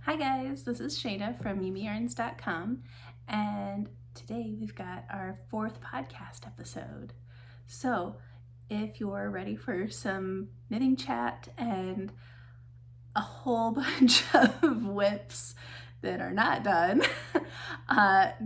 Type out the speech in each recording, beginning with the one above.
Hi guys, this is Shayna from YumiYarns.com, and today we've got our 4th podcast episode. So if you're ready for some knitting chat and a whole bunch of whips that are not done,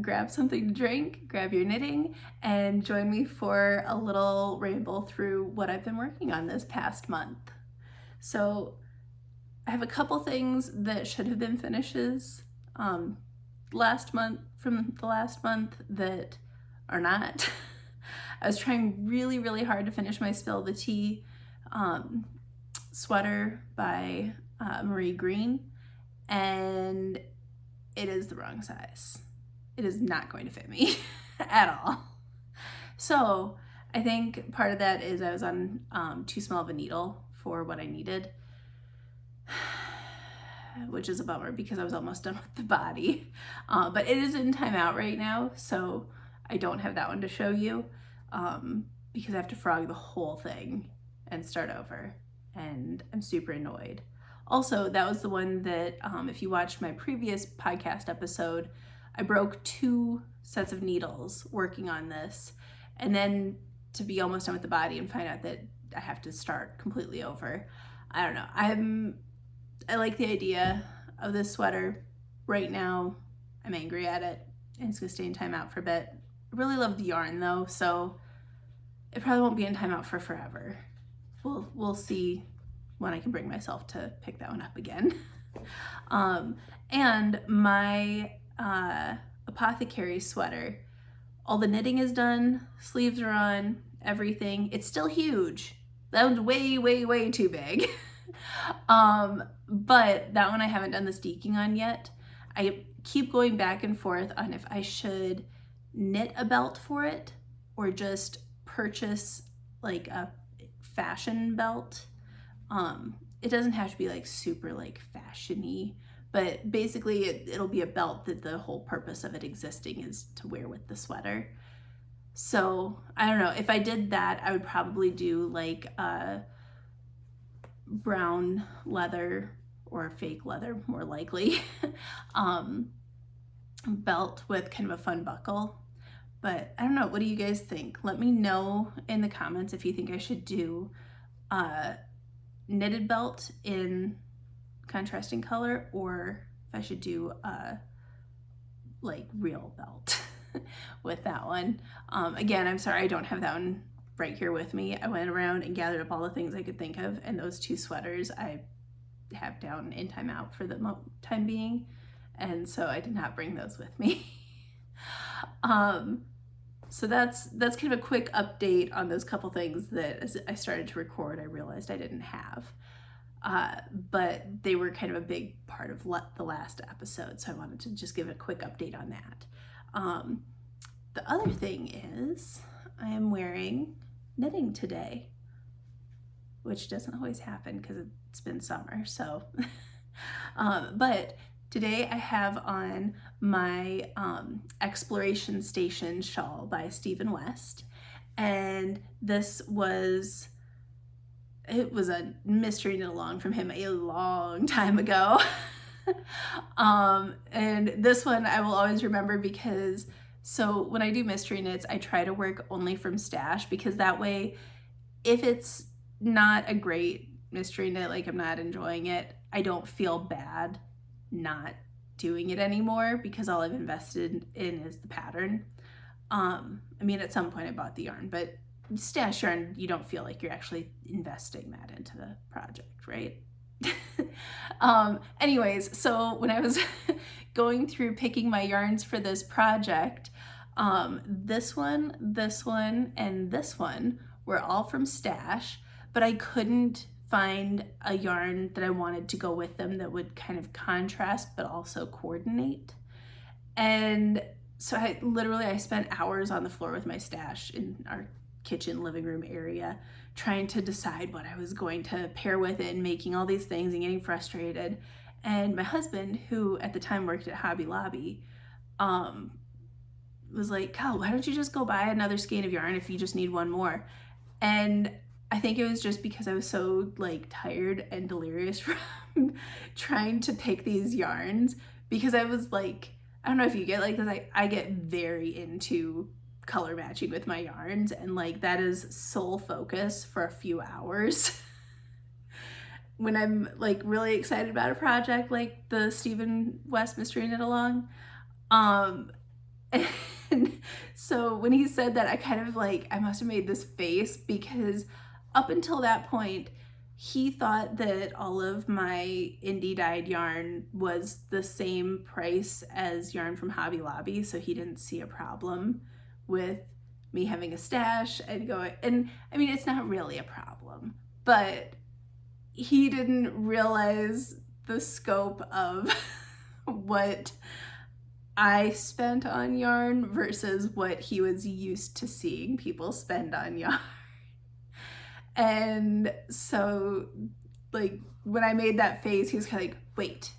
grab something to drink, grab your knitting, and join me for a little ramble through what I've been working on this past month. So I have a couple things that should have been finishes from the last month that are not. I was trying really hard to finish my Spill the Tea sweater by Marie Green, and it is the wrong size. It is not going to fit me at all. So I think part of that is I was on too small of a needle for what I needed, which is a bummer because I was almost done with the body. But it is in timeout right now, so I don't have that one to show you because I have to frog the whole thing and start over, and I'm super annoyed. Also, that was the one that if you watched my previous podcast episode, I broke 2 sets of needles working on this, and then to be almost done with the body and find out that I have to start completely over. I don't know. I like the idea of this sweater. Right now, I'm angry at it, and it's gonna stay in timeout for a bit. I really love the yarn though, so it probably won't be in timeout for forever. We'll see when I can bring myself to pick that one up again. And my apothecary sweater, all the knitting is done, sleeves are on, everything. It's still huge. That one's way too big. But that one I haven't done the steeking on yet. I keep going back and forth on if I should knit a belt for it or just purchase like a fashion belt. It doesn't have to be like super like fashion-y, but basically it'll be a belt that the whole purpose of it existing is to wear with the sweater. So I don't know, if I did that, I would probably do like a brown leather or fake leather, more likely, belt with kind of a fun buckle. But I don't know, what do you guys think? Let me know in the comments if you think I should do a knitted belt in contrasting color, or if I should do a like real belt with that one. Again, I'm sorry I don't have that one right here with me. I went around and gathered up all the things I could think of, and those 2 sweaters I have down in timeout for the time being, and so I did not bring those with me. So that's kind of a quick update on those couple things that as I started to record I realized I didn't have, but they were kind of a big part of the last episode, so I wanted to just give a quick update on that. The other thing is I am wearing knitting today, which doesn't always happen because it's been summer, so but today I have on my Exploration Station shawl by Stephen West, and this was a mystery knit along from him a long time ago. And this one I will always remember because so when I do mystery knits, I try to work only from stash, because that way if it's not a great mystery knit, like I'm not enjoying it, I don't feel bad not doing it anymore because all I've invested in is the pattern. I mean, at some point I bought the yarn, but stash yarn, you don't feel like you're actually investing that into the project, right? Anyways, so when I was going through picking my yarns for this project, this one, and this one were all from stash, but I couldn't find a yarn that I wanted to go with them that would kind of contrast but also coordinate. And so I spent hours on the floor with my stash in our kitchen living room area trying to decide what I was going to pair with it and making all these things and getting frustrated. And my husband, who at the time worked at Hobby Lobby, was like, "Kyle, why don't you just go buy another skein of yarn if you just need one more?" And I think it was just because I was so like tired and delirious from trying to pick these yarns, because I was like, I don't know if you get like this, I get very into color matching with my yarns, and like that is sole focus for a few hours. When I'm like really excited about a project like the Stephen West Mystery Knit Along. And so when he said that, I kind of like, I must have made this face, because up until that point, he thought that all of my indie dyed yarn was the same price as yarn from Hobby Lobby, so he didn't see a problem with me having a stash and going, and I mean, it's not really a problem, but he didn't realize the scope of what I spent on yarn versus what he was used to seeing people spend on yarn. And so like when I made that face, he was kind of like, wait,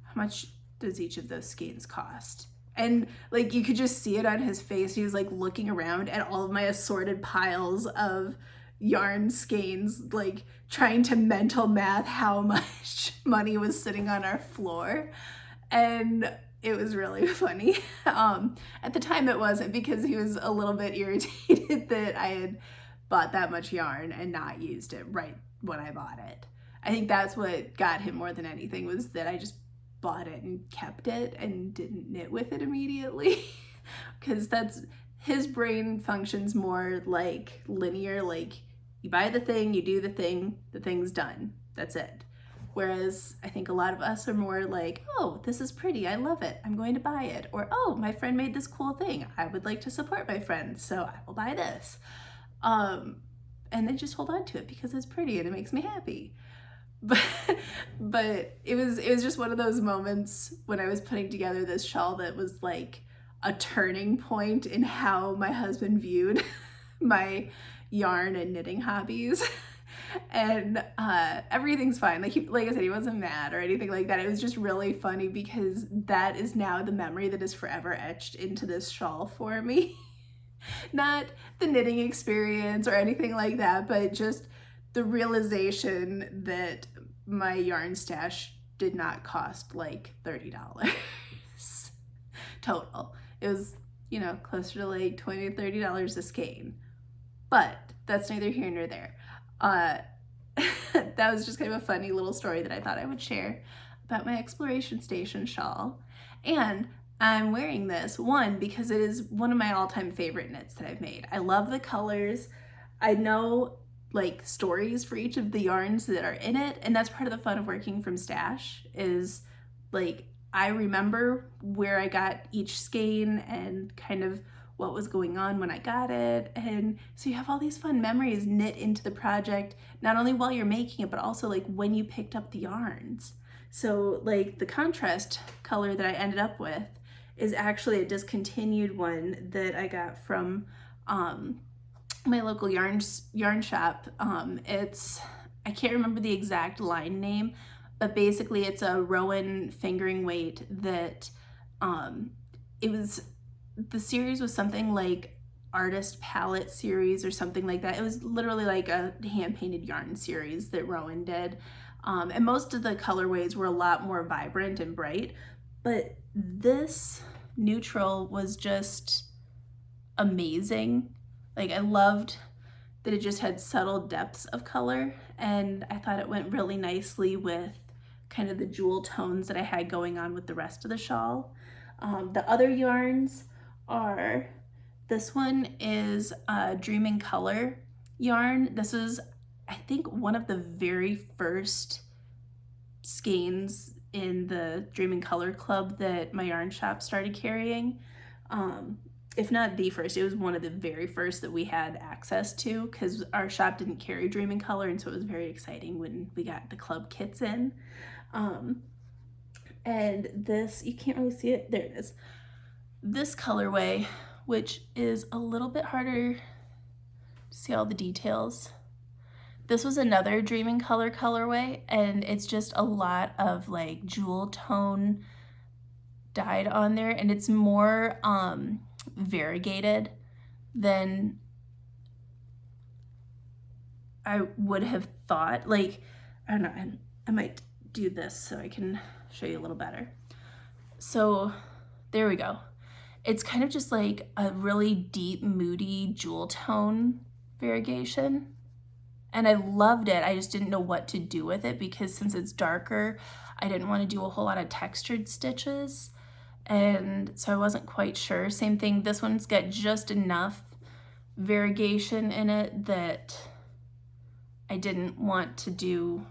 how much does each of those skeins cost? And like you could just see it on his face. He was like looking around at all of my assorted piles of yarn skeins, like trying to mental math how much money was sitting on our floor. And it was really funny. At the time it wasn't, because he was a little bit irritated that I had bought that much yarn and not used it right when I bought it. I think that's what got him more than anything, was that I just bought it and kept it and didn't knit with it immediately. Because that's, his brain functions more like linear, like you buy the thing, you do the thing's done, that's it. Whereas I think a lot of us are more like, oh, this is pretty, I love it, I'm going to buy it. Or, oh, my friend made this cool thing, I would like to support my friend, so I will buy this. And then just hold on to it because it's pretty and it makes me happy. But it was just one of those moments when I was putting together this shawl that was like a turning point in how my husband viewed my yarn and knitting hobbies. And everything's fine. Like I said, he wasn't mad or anything like that. It was just really funny because that is now the memory that is forever etched into this shawl for me. Not the knitting experience or anything like that, but just the realization that my yarn stash did not cost like $30 total. It was, you know, closer to like $20 to $30 a skein. But that's neither here nor there. That was just kind of a funny little story that I thought I would share about my Exploration Station shawl. And I'm wearing this, one, because it is one of my all-time favorite knits that I've made. I love the colors. I know like stories for each of the yarns that are in it, and that's part of the fun of working from stash, is like I remember where I got each skein and kind of what was going on when I got it. And so you have all these fun memories knit into the project, not only while you're making it, but also like when you picked up the yarns. So like the contrast color that I ended up with is actually a discontinued one that I got from my local yarn shop. It's, I can't remember the exact line name, but basically it's a Rowan fingering weight that it was, the series was something like Artist Palette series or something like that. It was literally like a hand-painted yarn series that Rowan did. And most of the colorways were a lot more vibrant and bright, but this neutral was just amazing. Like I loved that it just had subtle depths of color, and I thought it went really nicely with kind of the jewel tones that I had going on with the rest of the shawl. The other yarns are, this one is a Dream in Color yarn. This is, I think, one of the very first skeins in the Dream in Color club that my yarn shop started carrying. If not the first, it was one of the very first that we had access to, because our shop didn't carry Dream in Color, and so it was very exciting when we got the club kits in. And this, you can't really see it, there it is. This colorway, which is a little bit harder to see all the details. This was another Dream in Color colorway, and it's just a lot of like jewel tone dyed on there, and it's more variegated than I would have thought. Like, I don't know, I might do this so I can show you a little better. So there we go. It's kind of just like a really deep, moody jewel tone variegation. And I loved it. I just didn't know what to do with it because since it's darker, I didn't want to do a whole lot of textured stitches. And so I wasn't quite sure. Same thing, this one's got just enough variegation in it that I didn't want to do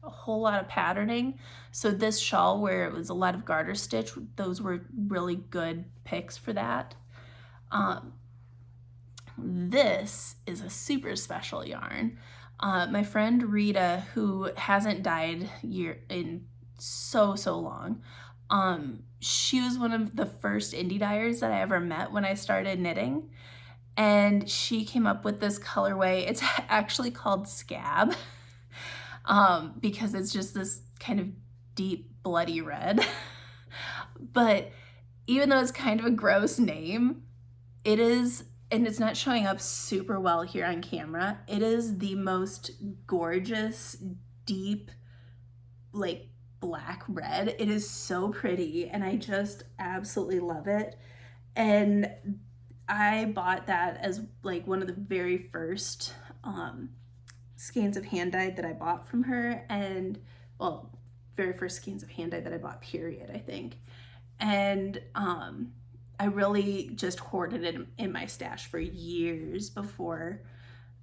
a whole lot of patterning. So this shawl, where it was a lot of garter stitch, those were really good picks for that. This is a super special yarn. My friend Rita, who hasn't dyed in so long, she was one of the first indie dyers that I ever met when I started knitting. And she came up with this colorway. It's actually called Scab because it's just this kind of deep bloody red. But even though it's kind of a gross name, it is, and it's not showing up super well here on camera, it is the most gorgeous, deep, like black red. It is so pretty and I just absolutely love it. And I bought that as like one of the very first skeins of hand dyed that I bought from her, and well, very first skeins of hand dyed that I bought, period, I think. And I really just hoarded it in my stash for years before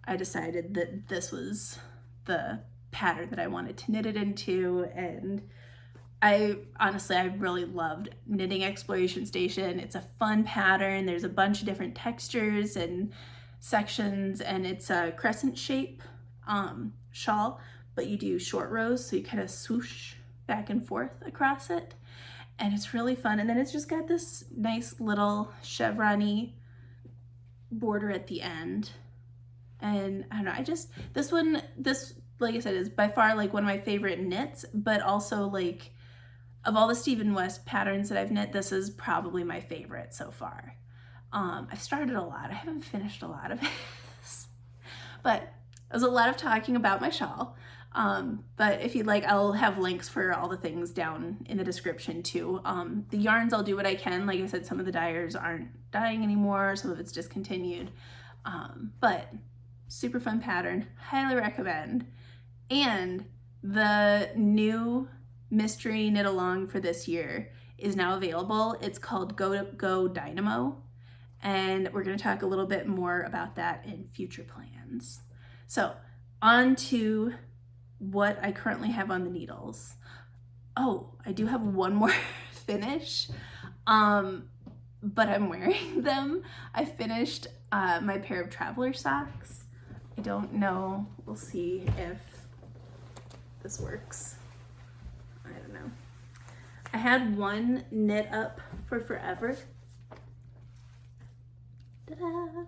I decided that this was the pattern that I wanted to knit it into. And I really loved Knitting Exploration Station. It's a fun pattern. There's a bunch of different textures and sections, and it's a crescent shape shawl, but you do short rows, so you kind of swoosh back and forth across it. And it's really fun. And then it's just got this nice little chevron-y border at the end. And I don't know, this, like I said, is by far like one of my favorite knits, but also like of all the Stephen West patterns that I've knit, this is probably my favorite so far. I've started a lot. I haven't finished a lot of this, but it was a lot of talking about my shawl. But if you'd like, I'll have links for all the things down in the description too. The yarns, I'll do what I can. Like I said, some of the dyers aren't dyeing anymore. Some of it's discontinued. But super fun pattern, highly recommend. And the new mystery knit along for this year is now available. It's called Go Dynamo. And we're gonna talk a little bit more about that in future plans. So on to what I currently have on the needles. Oh, I do have one more finish, but I'm wearing them. I finished my pair of traveler socks. I don't know, we'll see if this works. I don't know. I had one knit up for forever. Ta-da!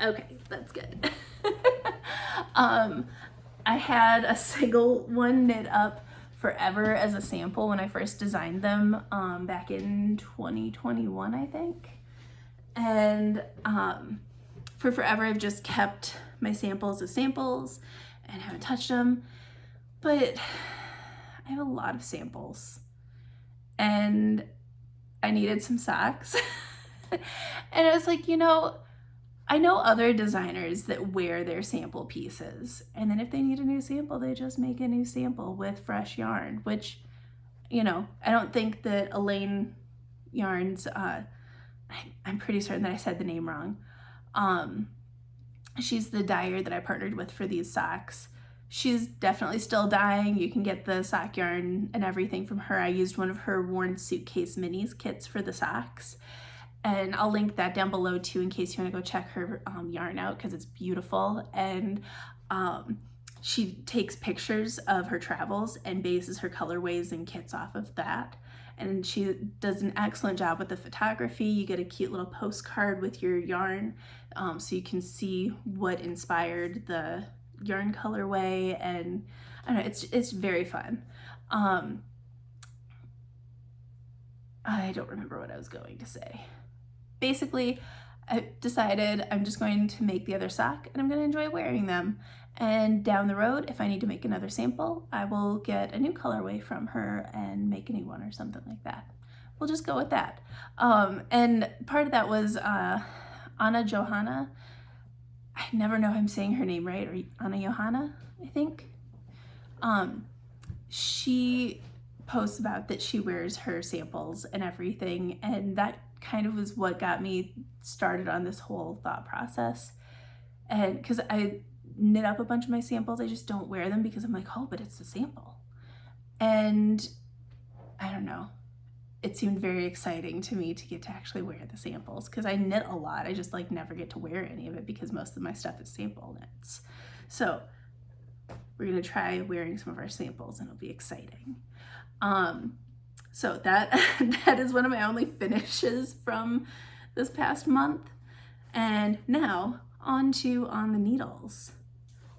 Okay, that's good. I had a single one knit up forever as a sample when I first designed them back in 2021, I think. And for forever, I've just kept my samples as samples and haven't touched them. But I have a lot of samples and I needed some socks. And I was like, you know, I know other designers that wear their sample pieces, and then if they need a new sample, they just make a new sample with fresh yarn, which, you know, I don't think that Elaine Yarns, I'm pretty certain that I said the name wrong. She's the dyer that I partnered with for these socks. She's definitely still dyeing. You can get the sock yarn and everything from her. I used one of her worn suitcase minis kits for the socks. And I'll link that down below too in case you want to go check her yarn out, because it's beautiful. And she takes pictures of her travels and bases her colorways and kits off of that. And she does an excellent job with the photography. You get a cute little postcard with your yarn so you can see what inspired the yarn colorway. And I don't know, it's very fun. I don't remember what I was going to say. Basically, I decided I'm just going to make the other sock and I'm going to enjoy wearing them. And down the road, if I need to make another sample, I will get a new colorway from her and make a new one or something like that. We'll just go with that. And part of that was Anna Johanna. I never know if I'm saying her name right, or Anna Johanna, I think. She posts about that she wears her samples and everything, and that kind of was what got me started on this whole thought process. And because I knit up a bunch of my samples, I just don't wear them because I'm like, oh, but it's the sample. And I don't know, it seemed very exciting to me to get to actually wear the samples, because I knit a lot. I just like never get to wear any of it because most of my stuff is sample knits. So we're gonna try wearing some of our samples and it'll be exciting. So that that is one of my only finishes from this past month. And now on the needles.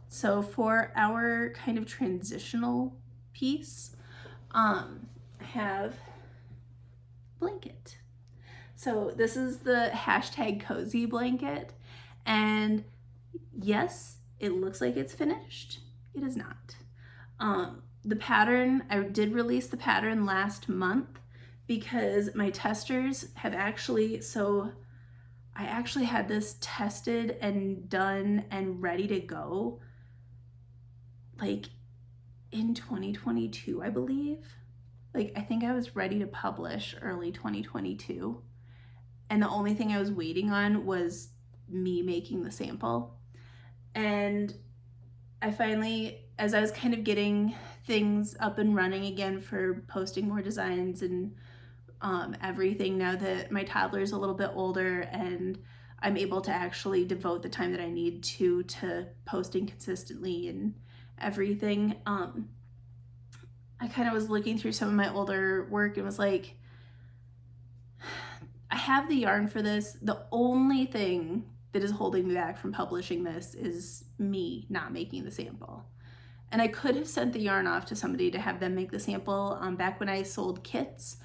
So for our kind of transitional piece, I have blanket. So this is the #cozy blanket, and yes, it looks like it's finished. It is not. The pattern, I did release the pattern last month because my testers have actually, so I actually had this tested and done and ready to go like in 2022, I believe. Like, I think I was ready to publish early 2022. And the only thing I was waiting on was me making the sample. And I finally, as I was kind of getting things up and running again for posting more designs and everything, now that my toddler is a little bit older and I'm able to actually devote the time that I need to posting consistently and everything, I kind of was looking through some of my older work and was like, I have the yarn for this. The only thing that is holding me back from publishing this is me not making the sample. And I could have sent the yarn off to somebody to have them make the sample. Back when I sold kits,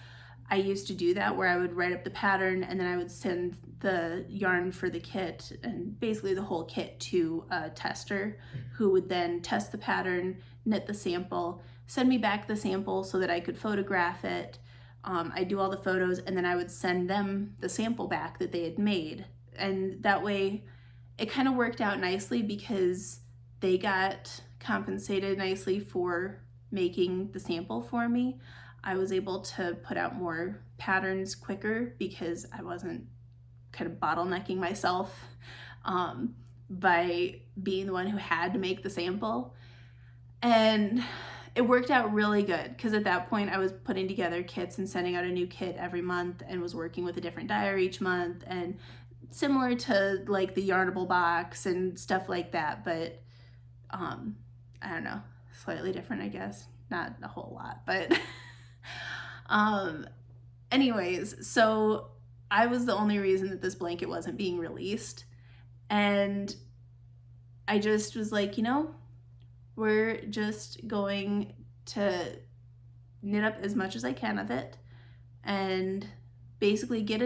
I used to do that, where I would write up the pattern and then I would send the yarn for the kit and basically the whole kit to a tester who would then test the pattern, knit the sample, send me back the sample so that I could photograph it. I do all the photos and then I would send them the sample back that they had made. And that way it kind of worked out nicely because they got compensated nicely for making the sample for me. I was able to put out more patterns quicker because I wasn't kind of bottlenecking myself by being the one who had to make the sample. And it worked out really good because at that point I was putting together kits and sending out a new kit every month and was working with a different dyer each month, and similar to like the Yarnable box and stuff like that, but I don't know, slightly different, I guess. Not a whole lot, but anyways, so I was the only reason that this blanket wasn't being released, and I just was like, you know, we're just going to knit up as much as I can of it and basically get it